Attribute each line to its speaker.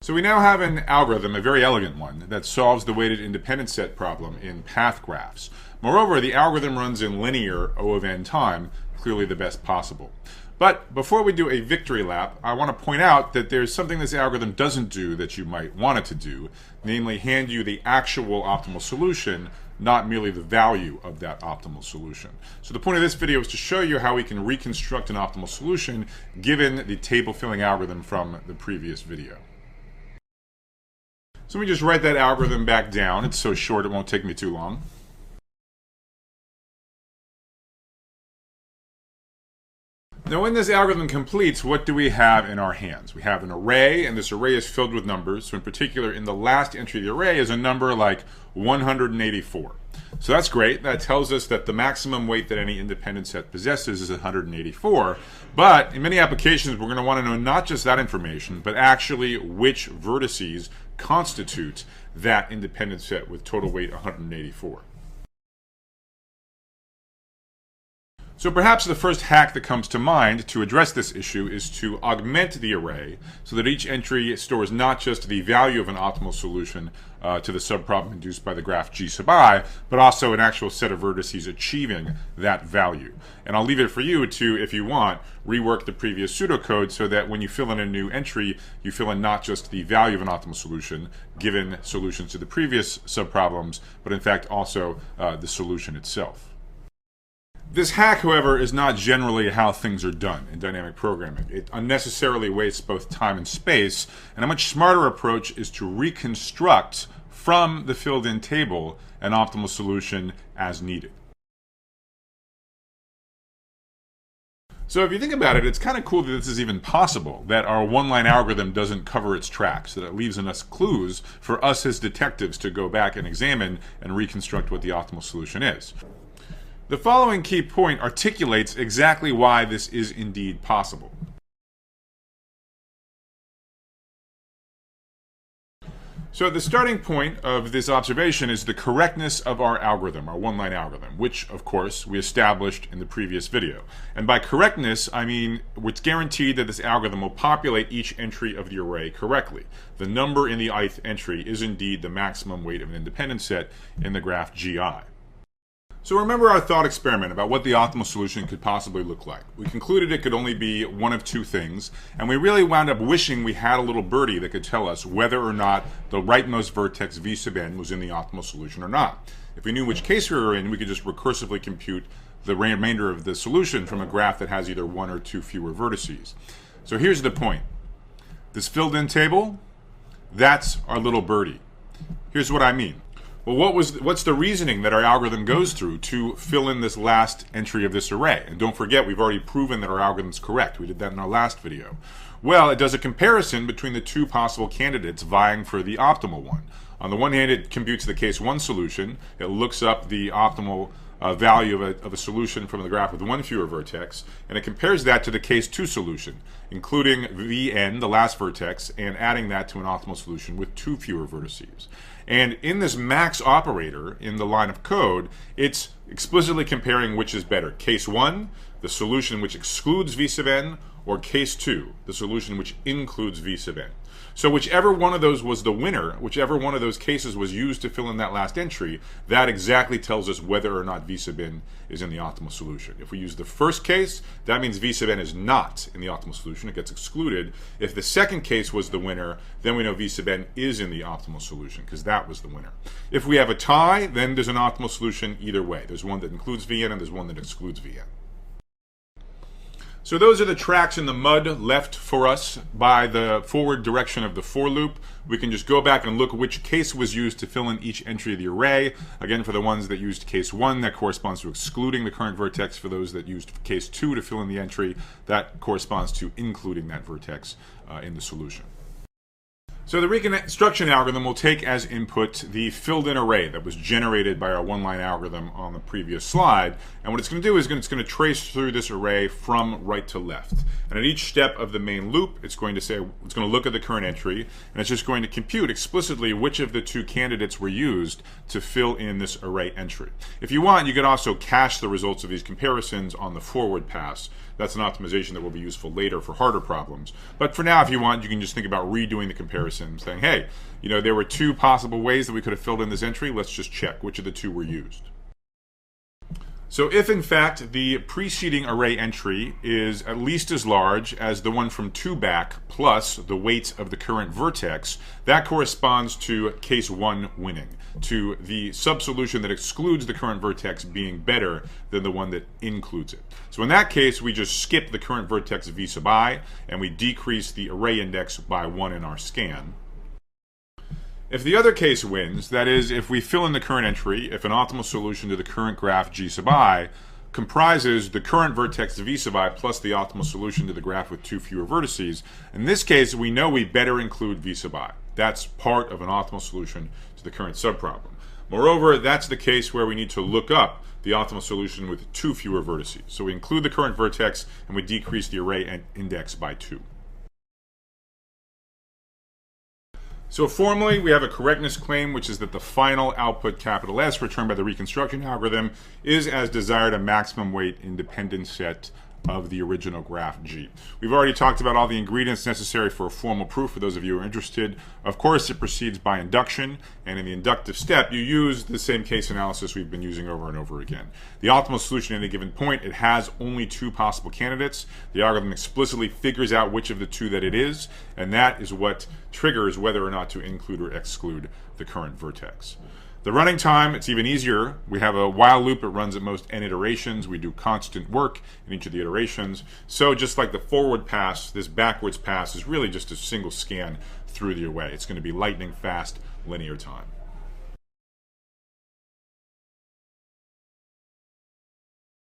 Speaker 1: So we now have an algorithm, a very elegant one, that solves the weighted independent set problem in path graphs. Moreover, the algorithm runs in linear O of n time, clearly the best possible. But before we do a victory lap, I want to point out that there's something this algorithm doesn't do that you might want it to do, namely hand you the actual optimal solution, not merely the value of that optimal solution. So the point of this video is to show you how we can reconstruct an optimal solution given the table filling algorithm from the previous video. So let me just write that algorithm back down. It's so short it won't take me too long. Now when this algorithm completes, what do we have in our hands? We have an array, and this array is filled with numbers. So in particular, in the last entry of the array is a number like 184. So that's great. That tells us that the maximum weight that any independent set possesses is 184. But in many applications, we're going to want to know not just that information, but actually which vertices constitute that independent set with total weight 184. So perhaps the first hack that comes to mind to address this issue is to augment the array so that each entry stores not just the value of an optimal solution to the subproblem induced by the graph G sub I, but also an actual set of vertices achieving that value. And I'll leave it for you to, if you want, rework the previous pseudocode so that when you fill in a new entry, you fill in not just the value of an optimal solution, given solutions to the previous subproblems, but in fact also the solution itself. This hack, however, is not generally how things are done in dynamic programming. It unnecessarily wastes both time and space, and a much smarter approach is to reconstruct from the filled-in table an optimal solution as needed. So if you think about it, it's kind of cool that this is even possible, that our one-line algorithm doesn't cover its tracks, that it leaves us clues for us as detectives to go back and examine and reconstruct what the optimal solution is. The following key point articulates exactly why this is indeed possible. So the starting point of this observation is the correctness of our algorithm, our one-line algorithm, which, of course, we established in the previous video. And by correctness, I mean it's guaranteed that this algorithm will populate each entry of the array correctly. The number in the ith entry is indeed the maximum weight of an independent set in the graph GI. So remember our thought experiment about what the optimal solution could possibly look like. We concluded it could only be one of two things, and we really wound up wishing we had a little birdie that could tell us whether or not the rightmost vertex v sub n was in the optimal solution or not. If we knew which case we were in, we could just recursively compute the remainder of the solution from a graph that has either one or two fewer vertices. So here's the point. This filled-in table, that's our little birdie. Here's what I mean. Well, what's the reasoning that our algorithm goes through to fill in this last entry of this array? And don't forget, we've already proven that our algorithm is correct. We did that in our last video. Well, it does a comparison between the two possible candidates vying for the optimal one. On the one hand, it computes the case 1 solution. It looks up the optimal value of a solution from the graph with one fewer vertex, and it compares that to the case 2 solution, including Vn, the last vertex, and adding that to an optimal solution with two fewer vertices. And in this max operator in the line of code, it's explicitly comparing which is better. Case 1, the solution which excludes v sub n, or case 2, the solution which includes v sub n. So whichever one of those was the winner, whichever one of those cases was used to fill in that last entry, that exactly tells us whether or not v sub n is in the optimal solution. If we use the first case, that means v sub n is not in the optimal solution. It gets excluded. If the second case was the winner, then we know v sub n is in the optimal solution because that was the winner. If we have a tie, then there's an optimal solution either way. There's one that includes vn and there's one that excludes vn. So those are the tracks in the mud left for us by the forward direction of the for loop. We can just go back and look which case was used to fill in each entry of the array. Again, for the ones that used case 1, that corresponds to excluding the current vertex. For those that used case 2 to fill in the entry, that corresponds to including that vertex in the solution. So the reconstruction algorithm will take as input the filled-in array that was generated by our one-line algorithm on the previous slide. And what it's going to do is it's going to trace through this array from right to left. And at each step of the main loop, it's going to look at the current entry, and it's just going to compute explicitly which of the two candidates were used to fill in this array entry. If you want, you could also cache the results of these comparisons on the forward pass. That's an optimization that will be useful later for harder problems. But for now, if you want, you can just think about redoing the comparison, saying, hey, there were two possible ways that we could have filled in this entry. Let's just check which of the two were used. So if, in fact, the preceding array entry is at least as large as the one from 2 back plus the weight of the current vertex, that corresponds to case 1 winning, to the subsolution that excludes the current vertex being better than the one that includes it. So in that case, we just skip the current vertex v sub I, and we decrease the array index by 1 in our scan. If the other case wins, that is, if we fill in the current entry, if an optimal solution to the current graph g sub I comprises the current vertex v sub I plus the optimal solution to the graph with 2 fewer vertices, in this case, we know we better include v sub I. That's part of an optimal solution to the current subproblem. Moreover, that's the case where we need to look up the optimal solution with 2 fewer vertices. So we include the current vertex and we decrease the array index by 2. So formally, we have a correctness claim, which is that the final output capital S returned by the reconstruction algorithm is as desired a maximum weight independent set of the original graph G. We've already talked about all the ingredients necessary for a formal proof for those of you who are interested. Of course, it proceeds by induction, and in the inductive step, you use the same case analysis we've been using over and over again. The optimal solution at any given point, it has only 2 possible candidates. The algorithm explicitly figures out which of the 2 that it is, and that is what triggers whether or not to include or exclude the current vertex. The running time, it's even easier. We have a while loop. It runs at most n iterations. We do constant work in each of the iterations. So just like the forward pass, this backwards pass is really just a single scan through the array. It's going to be lightning fast linear time.